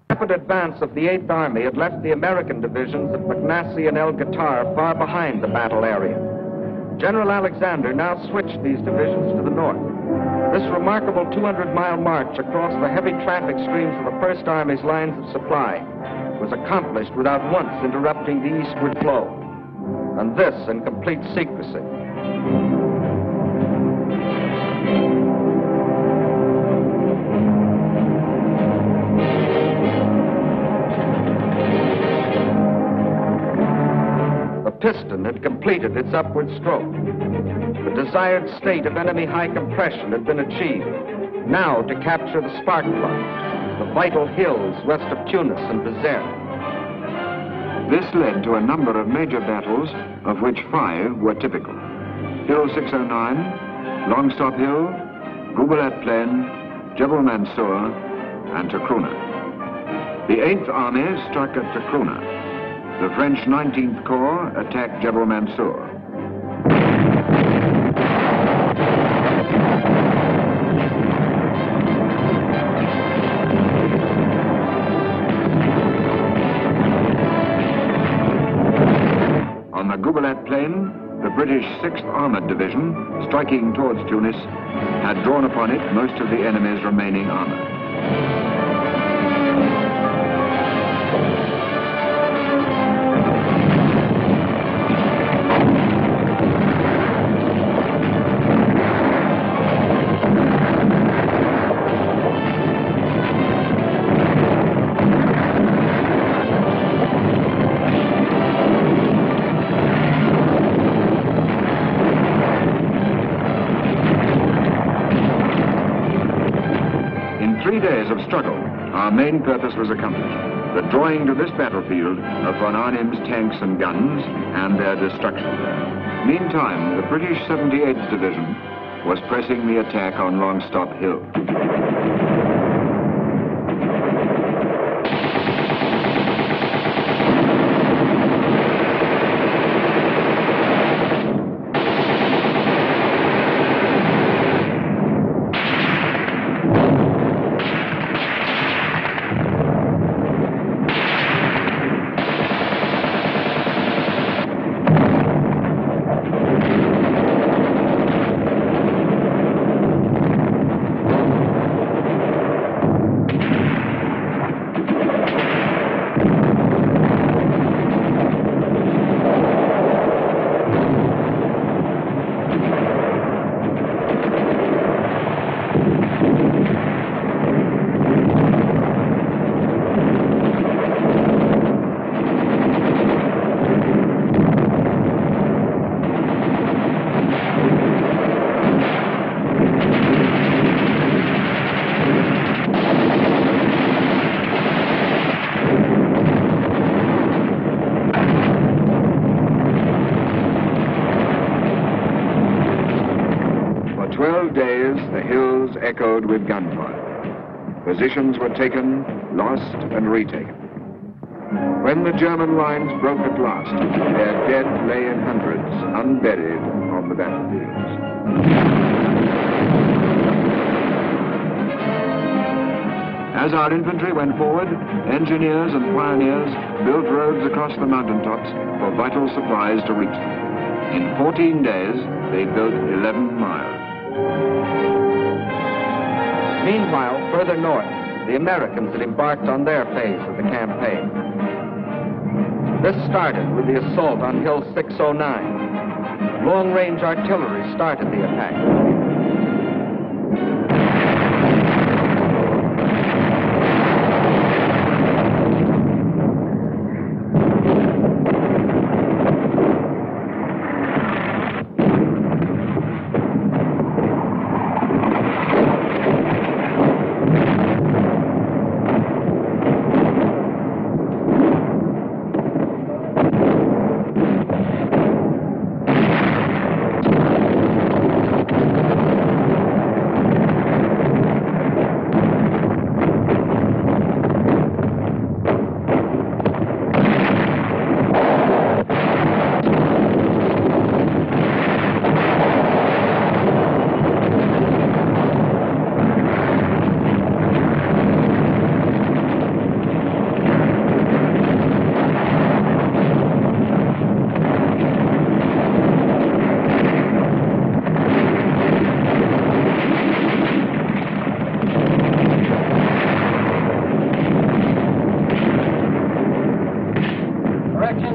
The rapid advance of the 8th Army had left the American divisions at McNassie and El Gatar far behind the battle area. General Alexander now switched these divisions to the north. This remarkable 200-mile march across the heavy traffic streams of the First Army's lines of supply was accomplished without once interrupting the eastward flow, and this in complete secrecy. The piston had completed its upward stroke. The desired state of enemy high compression had been achieved. Now to capture the spark plug, the vital hills west of Tunis and Bizerte. This led to a number of major battles, of which 5 were typical. Hill 609, Longstop Hill, Goubelet Plain, Jebel Mansour, and Takruna. The 8th Army struck at Takruna. The French 19th Corps attacked Jebel Mansour. On the Goubelet Plain, the British 6th Armored Division, striking towards Tunis, had drawn upon it most of the enemy's remaining armor. In 3 days of struggle, our main purpose was accomplished, the drawing to this battlefield of von Arnim's tanks and guns and their destruction. Meantime, the British 78th Division was pressing the attack on Longstop Hill. 12 days, the hills echoed with gunfire. Positions were taken, lost, and retaken. When the German lines broke at last, their dead lay in hundreds, unburied on the battlefields. As our infantry went forward, engineers and pioneers built roads across the mountaintops for vital supplies to reach them. In 14 days, they built 11 miles. Meanwhile, further north, the Americans had embarked on their phase of the campaign. This started with the assault on Hill 609. Long-range artillery started the attack.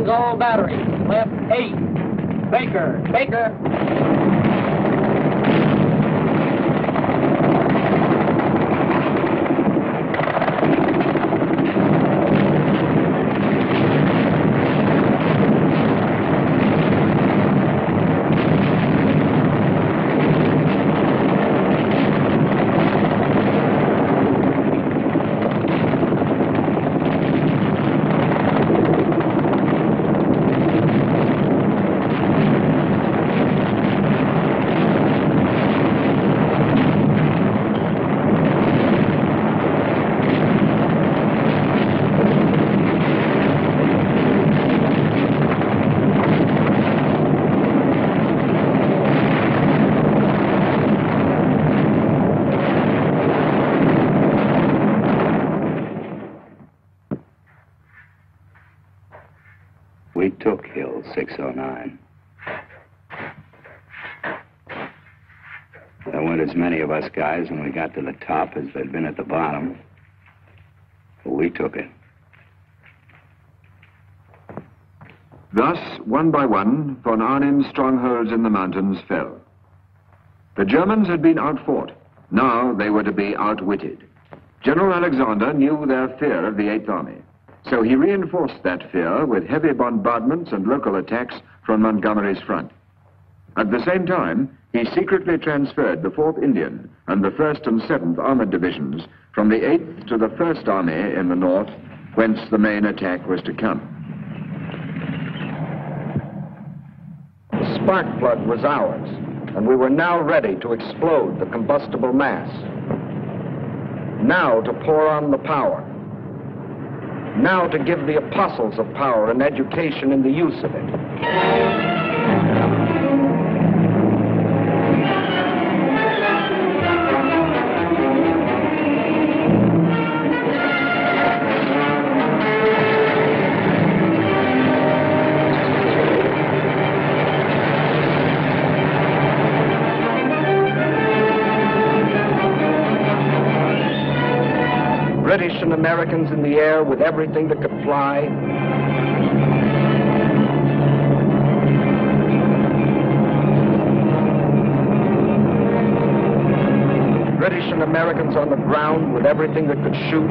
All batteries, left 8. Baker. We took Hill 609. There weren't as many of us guys when we got to the top as there'd been at the bottom. But we took it. Thus, one by one, von Arnim's strongholds in the mountains fell. The Germans had been outfought. Now they were to be outwitted. General Alexander knew their fear of the Eighth Army. So he reinforced that fear with heavy bombardments and local attacks from Montgomery's front. At the same time, he secretly transferred the 4th Indian and the 1st and 7th Armored Divisions from the 8th to the 1st Army in the north, whence the main attack was to come. The spark plug was ours, and we were now ready to explode the combustible mass. Now to pour on the power. Now to give the apostles of power an education in the use of it. British and Americans in the air with everything that could fly. British and Americans on the ground with everything that could shoot.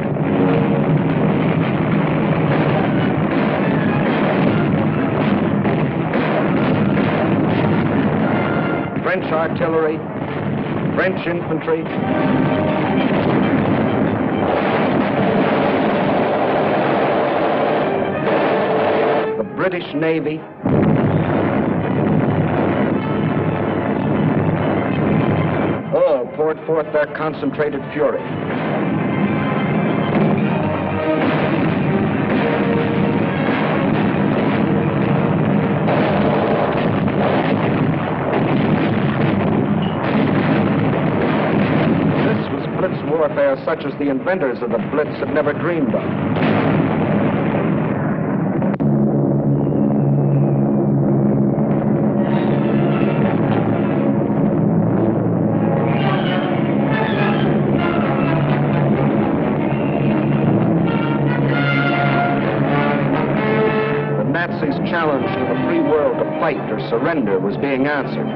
French artillery, French infantry. British Navy. poured forth their concentrated fury. This was blitz warfare such as the inventors of the blitz had never dreamed of. Challenge to the free world to fight or surrender was being answered.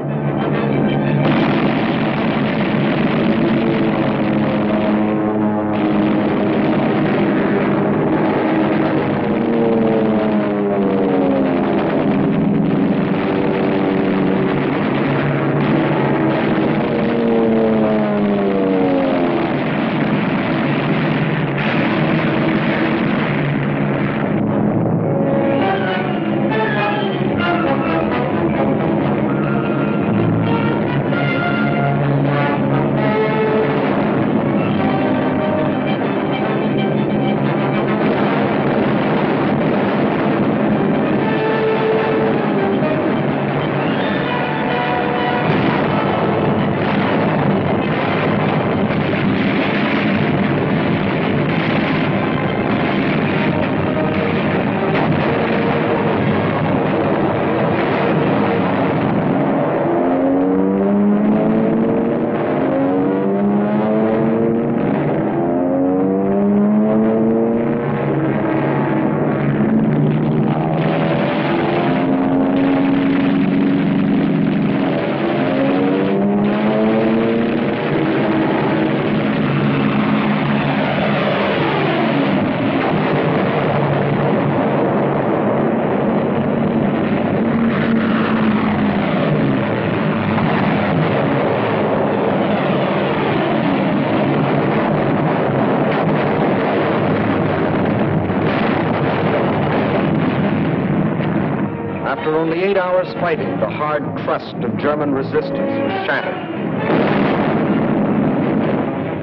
After only 8 hours fighting, the hard crust of German resistance was shattered.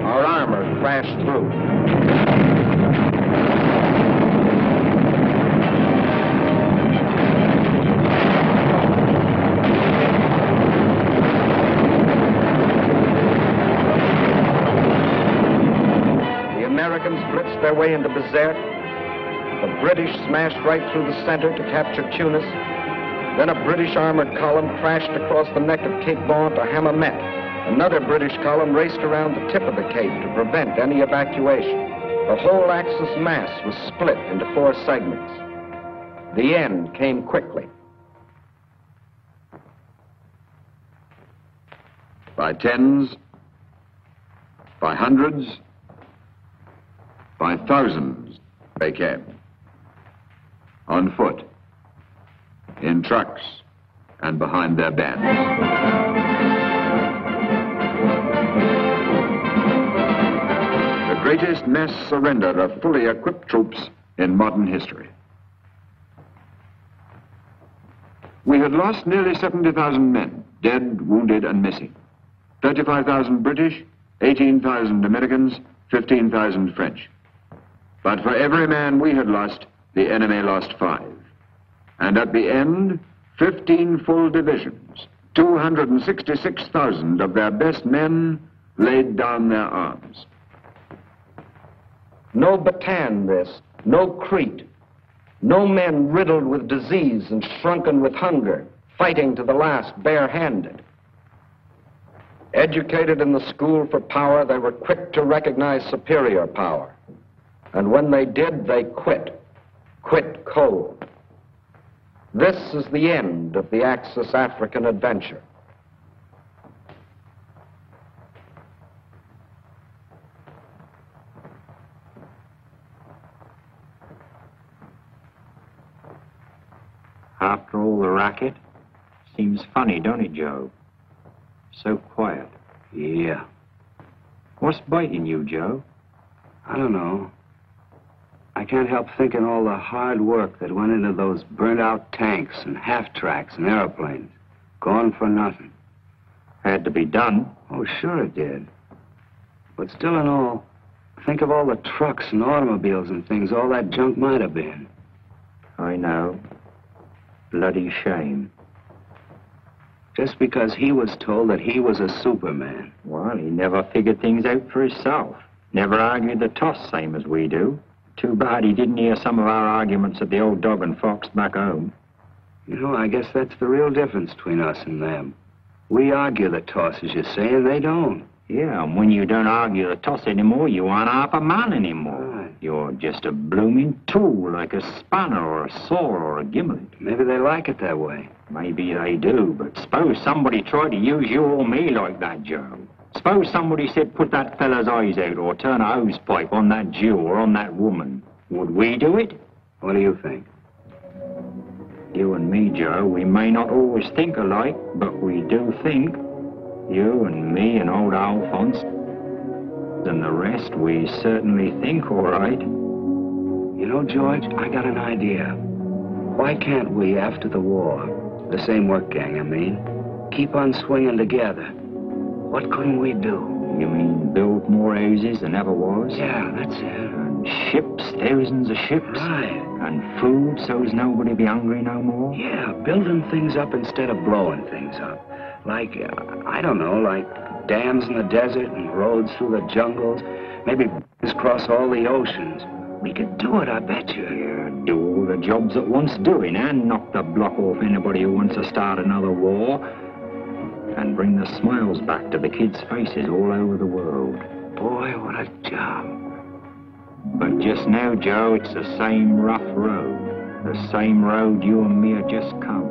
Our armor crashed through. The Americans blitzed their way into Bizerte. The British smashed right through the center to capture Tunis. Then a British armored column crashed across the neck of Cape Bon to Hammamet. Another British column raced around the tip of the cape to prevent any evacuation. The whole Axis mass was split into 4 segments. The end came quickly. By tens, by hundreds, by thousands, they came. On foot, in trucks, and behind their bands. The greatest mass surrender of fully equipped troops in modern history. We had lost nearly 70,000 men, dead, wounded, and missing. 35,000 British, 18,000 Americans, 15,000 French. But for every man we had lost, the enemy lost 5. And at the end, 15 full divisions, 266,000 of their best men laid down their arms. No Bataan this, no Crete, no men riddled with disease and shrunken with hunger, fighting to the last barehanded. Educated in the school for power, they were quick to recognize superior power. And when they did, they quit cold. This is the end of the Axis African adventure. After all the racket, seems funny, don't it, Joe? So quiet. Yeah. What's biting you, Joe? I don't know. I can't help thinking all the hard work that went into those burnt-out tanks and half-tracks and airplanes. Gone for nothing. Had to be done. Oh, sure it did. But still in all, think of all the trucks and automobiles and things all that junk might have been. I know. Bloody shame. Just because he was told that he was a Superman. Well, he never figured things out for himself. Never argued the toss, same as we do. Too bad he didn't hear some of our arguments at the old Dog and Fox back home. You know, I guess that's the real difference between us and them. We argue the toss, as you say, and they don't. Yeah, and when you don't argue the toss anymore, you aren't half a man anymore. Right. You're just a blooming tool, like a spanner or a saw or a gimlet. Maybe they like it that way. Maybe they do, but suppose somebody tried to use you or me like that, Joe. Suppose somebody said, put that fella's eyes out, or turn a hose pipe on that Jew or on that woman. Would we do it? What do you think? You and me, Joe, we may not always think alike, but we do think. You and me and old Alphonse and the rest, we certainly think all right. You know, George, I got an idea. Why can't we, after the war, the same work gang, I mean, keep on swinging together? What couldn't we do? You mean build more houses than ever was? Yeah, that's it. And ships, thousands of ships. Right. And food so's nobody be hungry no more? Yeah, building things up instead of blowing things up. Like, I don't know, like dams in the desert and roads through the jungles. Maybe cross all the oceans. We could do it, I bet you. Yeah, do all the jobs that wants doing and knock the block off anybody who wants to start another war. And bring the smiles back to the kids' faces all over the world. Boy, what a job. But just now, Joe, it's the same rough road. The same road you and me have just come.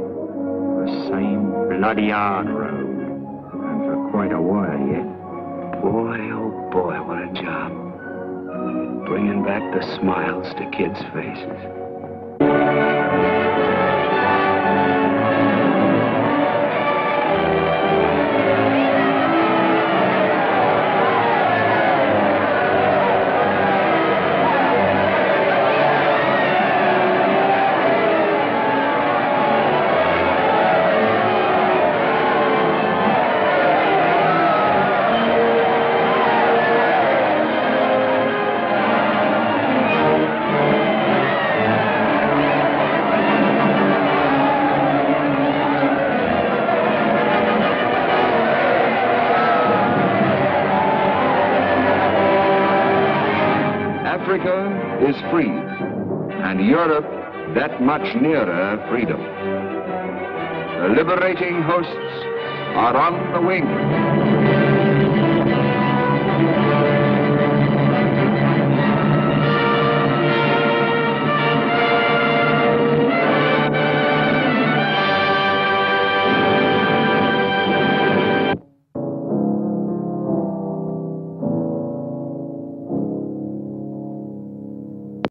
The same bloody hard road. And for quite a while yet. Boy, oh boy, what a job. Bringing back the smiles to kids' faces. Africa is free, and Europe that much nearer freedom. The liberating hosts are on the wing.